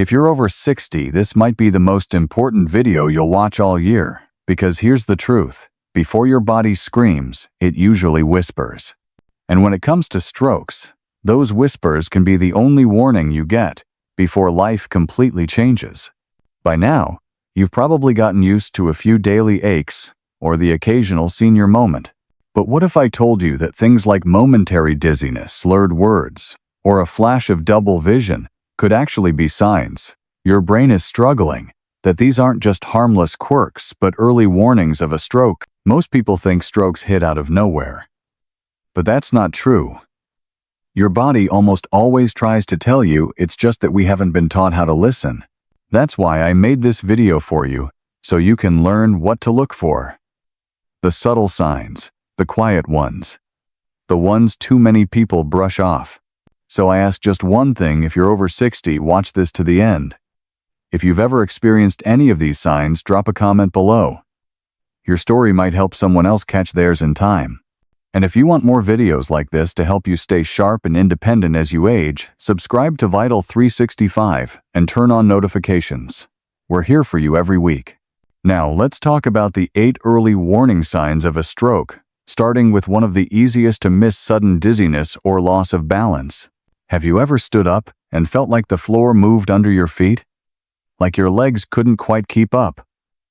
If you're over 60, this might be the most important video you'll watch all year, because here's the truth. Before your body screams, it usually whispers. And when it comes to strokes, those whispers can be the only warning you get before life completely changes. By now, you've probably gotten used to a few daily aches or the occasional senior moment. But what if I told you that things like momentary dizziness, slurred words, or a flash of double vision could actually be signs your brain is struggling, that these aren't just harmless quirks but early warnings of a stroke? Most people think strokes hit out of nowhere. But that's not true. Your body almost always tries to tell you, it's just that we haven't been taught how to listen. That's why I made this video for you, so you can learn what to look for. The subtle signs, the quiet ones, the ones too many people brush off. So I ask just one thing: if you're over 60, watch this to the end. If you've ever experienced any of these signs, drop a comment below. Your story might help someone else catch theirs in time. And if you want more videos like this to help you stay sharp and independent as you age, subscribe to Vital 365 and turn on notifications. We're here for you every week. Now, let's talk about the 8 early warning signs of a stroke, starting with one of the easiest to miss: sudden dizziness or loss of balance. Have you ever stood up and felt like the floor moved under your feet? Like your legs couldn't quite keep up,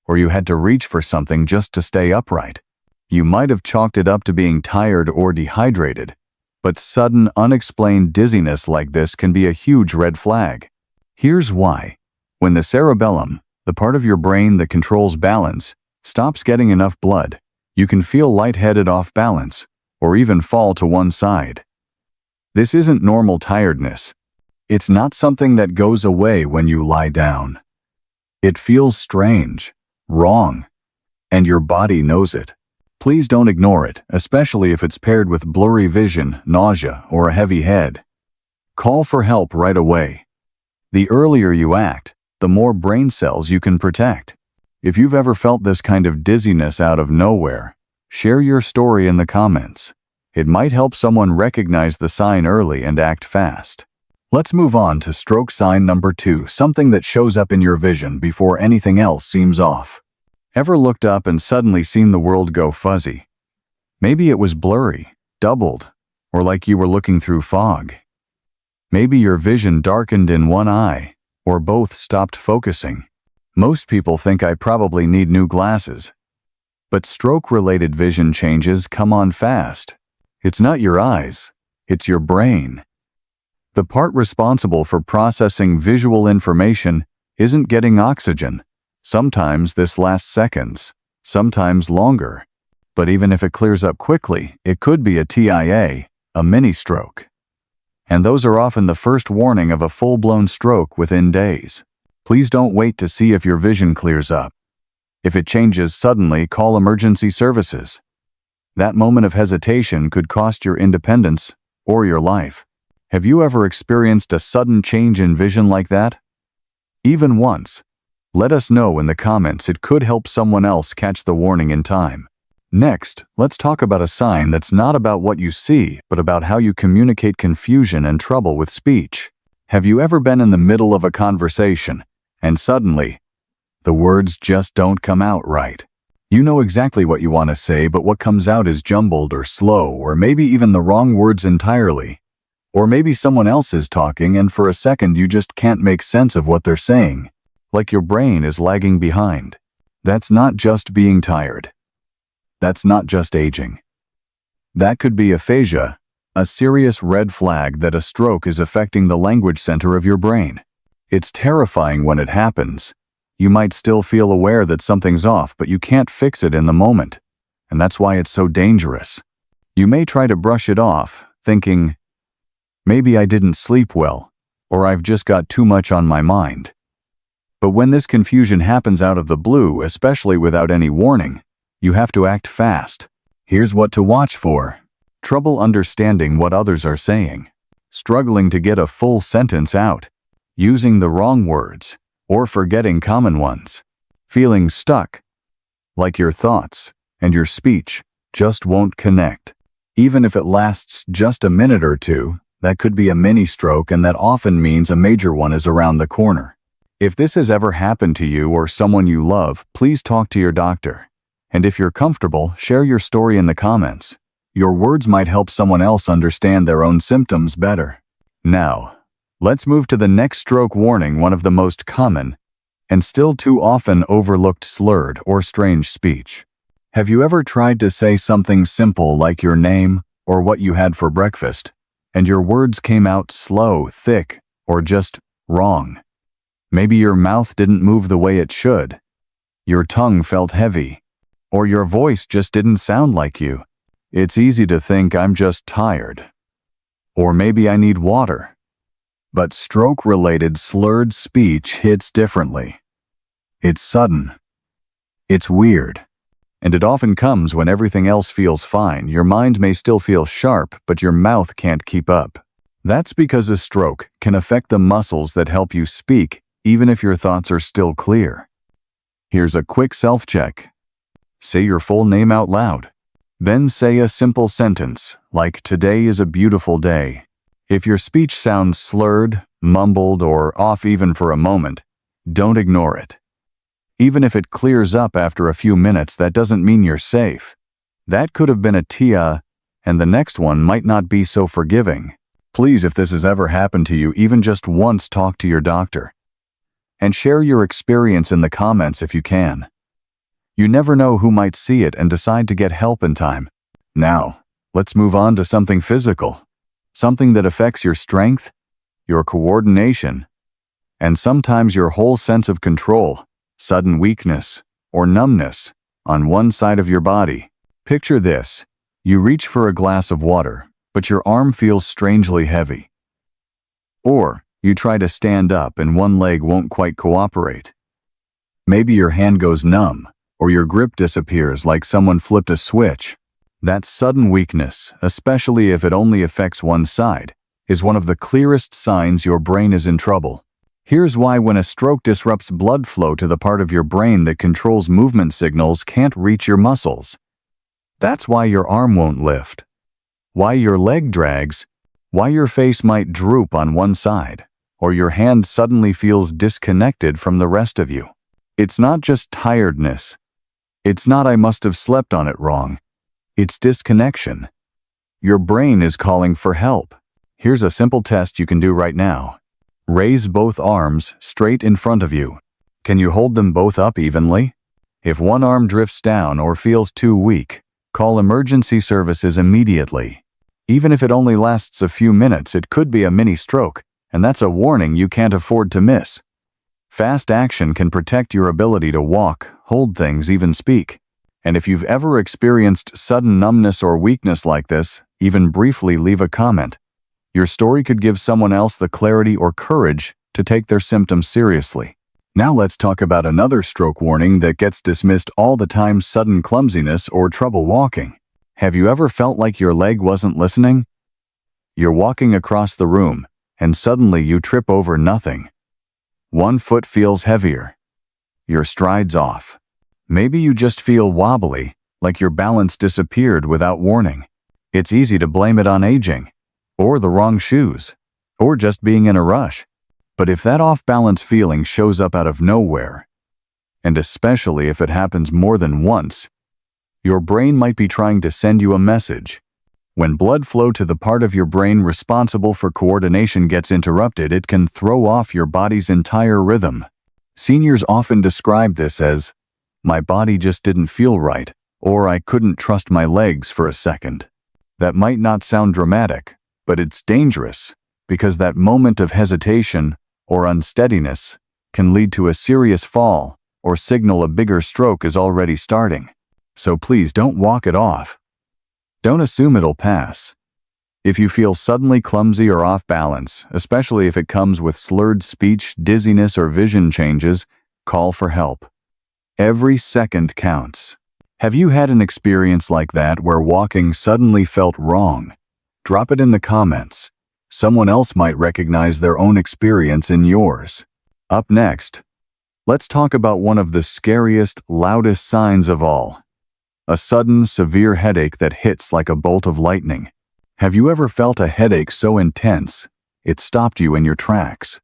or you had to reach for something just to stay upright? You might have chalked it up to being tired or dehydrated, but sudden, unexplained dizziness like this can be a huge red flag. Here's why. When the cerebellum, the part of your brain that controls balance, stops getting enough blood, you can feel lightheaded, off balance, or even fall to one side. This isn't normal tiredness. It's not something that goes away when you lie down. It feels strange, wrong, and your body knows it. Please don't ignore it, especially if it's paired with blurry vision, nausea, or a heavy head. Call for help right away. The earlier you act, the more brain cells you can protect. If you've ever felt this kind of dizziness out of nowhere, share your story in the comments. It might help someone recognize the sign early and act fast. Let's move on to stroke sign number 2, something that shows up in your vision before anything else seems off. Ever looked up and suddenly seen the world go fuzzy? Maybe it was blurry, doubled, or like you were looking through fog. Maybe your vision darkened in one eye, or both stopped focusing. Most people think I probably need new glasses. But stroke-related vision changes come on fast. It's not your eyes, it's your brain. The part responsible for processing visual information isn't getting oxygen. Sometimes this lasts seconds, sometimes longer. But even if it clears up quickly, it could be a TIA, a mini-stroke. And those are often the first warning of a full-blown stroke within days. Please don't wait to see if your vision clears up. If it changes suddenly, call emergency services. That moment of hesitation could cost your independence or your life. Have you ever experienced a sudden change in vision like that? Even once? Let us know in the comments. It could help someone else catch the warning in time. Next, let's talk about a sign that's not about what you see, but about how you communicate confusion and trouble with speech. Have you ever been in the middle of a conversation, and suddenly, the words just don't come out right? You know exactly what you want to say, but what comes out is jumbled or slow, or maybe even the wrong words entirely. Or maybe someone else is talking and for a second you just can't make sense of what they're saying. Like your brain is lagging behind. That's not just being tired. That's not just aging. That could be aphasia, a serious red flag that a stroke is affecting the language center of your brain. It's terrifying when it happens. You might still feel aware that something's off, but you can't fix it in the moment. And that's why it's so dangerous. You may try to brush it off, thinking, maybe I didn't sleep well, or I've just got too much on my mind. But when this confusion happens out of the blue, especially without any warning, you have to act fast. Here's what to watch for. Trouble understanding what others are saying. Struggling to get a full sentence out. Using the wrong words, or forgetting common ones. Feeling stuck. Like your thoughts and your speech just won't connect. Even if it lasts just a minute or two, that could be a mini stroke, and that often means a major one is around the corner. If this has ever happened to you or someone you love, please talk to your doctor. And if you're comfortable, share your story in the comments. Your words might help someone else understand their own symptoms better. Now, let's move to the next stroke warning, one of the most common and still too often overlooked slurred or strange speech. Have you ever tried to say something simple like your name or what you had for breakfast, and your words came out slow, thick, or just wrong? Maybe your mouth didn't move the way it should, your tongue felt heavy, or your voice just didn't sound like you. It's easy to think, I'm just tired, or maybe I need water. But stroke-related slurred speech hits differently. It's sudden. It's weird. And it often comes when everything else feels fine. Your mind may still feel sharp, but your mouth can't keep up. That's because a stroke can affect the muscles that help you speak, even if your thoughts are still clear. Here's a quick self-check. Say your full name out loud. Then say a simple sentence, like, "Today is a beautiful day." If your speech sounds slurred, mumbled, or off even for a moment, don't ignore it. Even if it clears up after a few minutes, that doesn't mean you're safe. That could have been a TIA, and the next one might not be so forgiving. Please, if this has ever happened to you, even just once, talk to your doctor. And share your experience in the comments if you can. You never know who might see it and decide to get help in time. Now, let's move on to something physical. Something that affects your strength, your coordination, and sometimes your whole sense of control. Sudden weakness or numbness on one side of your body. Picture this. You reach for a glass of water, but your arm feels strangely heavy. Or you try to stand up and one leg won't quite cooperate. Maybe your hand goes numb, or your grip disappears like someone flipped a switch. That sudden weakness, especially if it only affects one side, is one of the clearest signs your brain is in trouble. Here's why: when a stroke disrupts blood flow to the part of your brain that controls movement, signals can't reach your muscles. That's why your arm won't lift, why your leg drags, why your face might droop on one side, or your hand suddenly feels disconnected from the rest of you. It's not just tiredness. It's not "I must have slept on it wrong." It's disconnection. Your brain is calling for help. Here's a simple test you can do right now. Raise both arms straight in front of you. Can you hold them both up evenly? If one arm drifts down or feels too weak, call emergency services immediately. Even if it only lasts a few minutes, it could be a mini stroke, and that's a warning you can't afford to miss. Fast action can protect your ability to walk, hold things, even speak. And if you've ever experienced sudden numbness or weakness like this, even briefly leave a comment. Your story could give someone else the clarity or courage to take their symptoms seriously. Now let's talk about another stroke warning that gets dismissed all the time: sudden clumsiness or trouble walking. Have you ever felt like your leg wasn't listening? You're walking across the room, and suddenly you trip over nothing. One foot feels heavier. Your stride's off. Maybe you just feel wobbly, like your balance disappeared without warning. It's easy to blame it on aging, or the wrong shoes, or just being in a rush. But if that off-balance feeling shows up out of nowhere, and especially if it happens more than once, your brain might be trying to send you a message. When blood flow to the part of your brain responsible for coordination gets interrupted, it can throw off your body's entire rhythm. Seniors often describe this as, "My body just didn't feel right," or "I couldn't trust my legs for a second." That might not sound dramatic, but it's dangerous, because that moment of hesitation or unsteadiness can lead to a serious fall or signal a bigger stroke is already starting. So please don't walk it off. Don't assume it'll pass. If you feel suddenly clumsy or off balance, especially if it comes with slurred speech, dizziness, or vision changes, call for help. Every second counts. Have you had an experience like that where walking suddenly felt wrong? Drop it in the comments. Someone else might recognize their own experience in yours. Up next, let's talk about one of the scariest, loudest signs of all. A sudden, severe headache that hits like a bolt of lightning. Have you ever felt a headache so intense it stopped you in your tracks?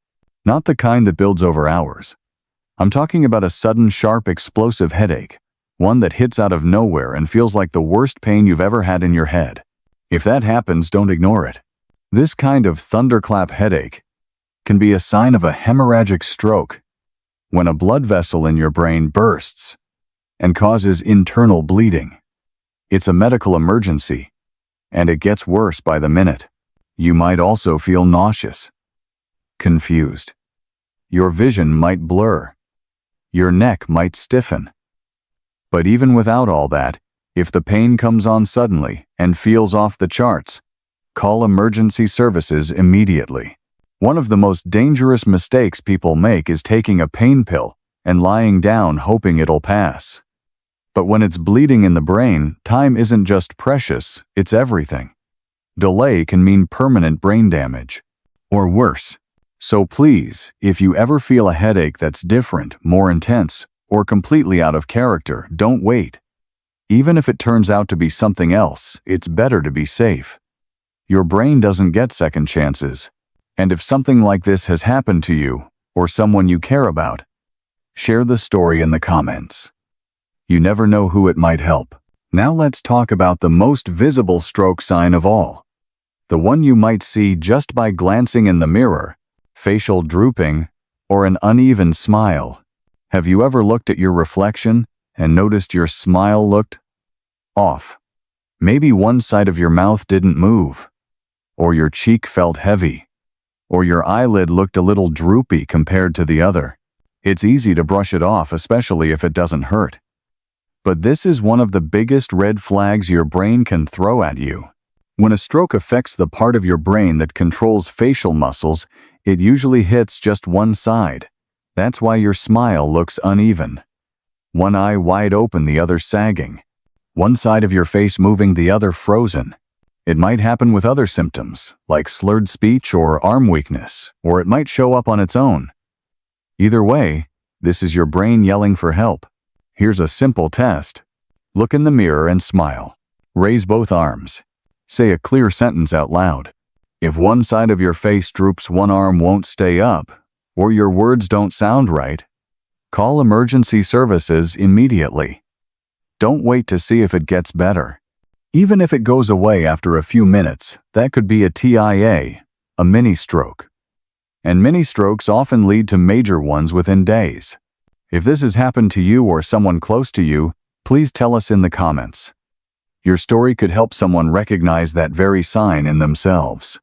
Not the kind that builds over hours. I'm talking about a sudden, sharp, explosive headache, one that hits out of nowhere and feels like the worst pain you've ever had in your head. If that happens, don't ignore it. This kind of thunderclap headache can be a sign of a hemorrhagic stroke, when a blood vessel in your brain bursts and causes internal bleeding. It's a medical emergency, and it gets worse by the minute. You might also feel nauseous, confused. Your vision might blur. Your neck might stiffen. But even without all that, if the pain comes on suddenly and feels off the charts, call emergency services immediately. One of the most dangerous mistakes people make is taking a pain pill and lying down hoping it'll pass. But when it's bleeding in the brain, time isn't just precious, it's everything. Delay can mean permanent brain damage, or worse. So please, if you ever feel a headache that's different, more intense, or completely out of character, don't wait. Even if it turns out to be something else, it's better to be safe. Your brain doesn't get second chances. And if something like this has happened to you, or someone you care about, share the story in the comments. You never know who it might help. Now let's talk about the most visible stroke sign of all. The one you might see just by glancing in the mirror: facial drooping, or an uneven smile. Have you ever looked at your reflection and noticed your smile looked off? Maybe one side of your mouth didn't move, or your cheek felt heavy, or your eyelid looked a little droopy compared to the other. It's easy to brush it off, especially if it doesn't hurt. But this is one of the biggest red flags your brain can throw at you. When a stroke affects the part of your brain that controls facial muscles, it usually hits just one side. That's why your smile looks uneven. One eye wide open, the other sagging. One side of your face moving, the other frozen. It might happen with other symptoms, like slurred speech or arm weakness, or it might show up on its own. Either way, this is your brain yelling for help. Here's a simple test. Look in the mirror and smile. Raise both arms. Say a clear sentence out loud. If one side of your face droops, one arm won't stay up, or your words don't sound right, call emergency services immediately. Don't wait to see if it gets better. Even if it goes away after a few minutes, that could be a TIA, a mini stroke. And mini strokes often lead to major ones within days. If this has happened to you or someone close to you, please tell us in the comments. Your story could help someone recognize that very sign in themselves.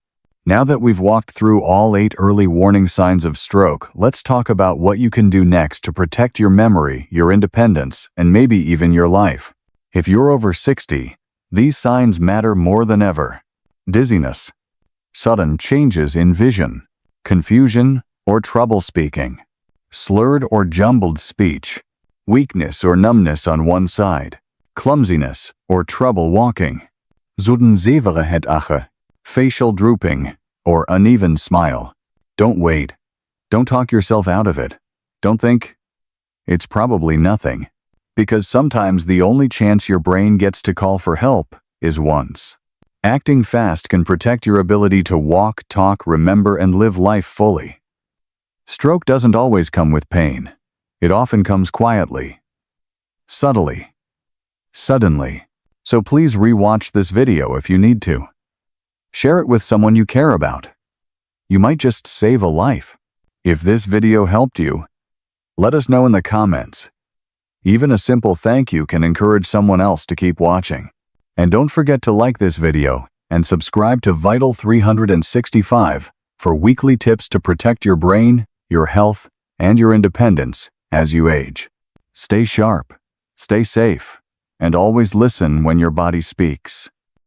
Now that we've walked through all 8 early warning signs of stroke, let's talk about what you can do next to protect your memory, your independence, and maybe even your life. If you're over 60, these signs matter more than ever. Dizziness, sudden changes in vision, confusion or trouble speaking, slurred or jumbled speech, weakness or numbness on one side, clumsiness or trouble walking, zudenzeverheid, facial drooping, or uneven smile. Don't wait. Don't talk yourself out of it. Don't think it's probably nothing, because sometimes the only chance your brain gets to call for help is once. Acting fast can protect your ability to walk, talk, remember, and live life fully. Stroke doesn't always come with pain. It often comes quietly, subtly, suddenly. So please re-watch this video if you need to. Share it with someone you care about. You might just save a life. If this video helped you, let us know in the comments. Even a simple thank you can encourage someone else to keep watching. And don't forget to like this video and subscribe to Vital 365 for weekly tips to protect your brain, your health, and your independence as you age. Stay sharp, stay safe, and always listen when your body speaks.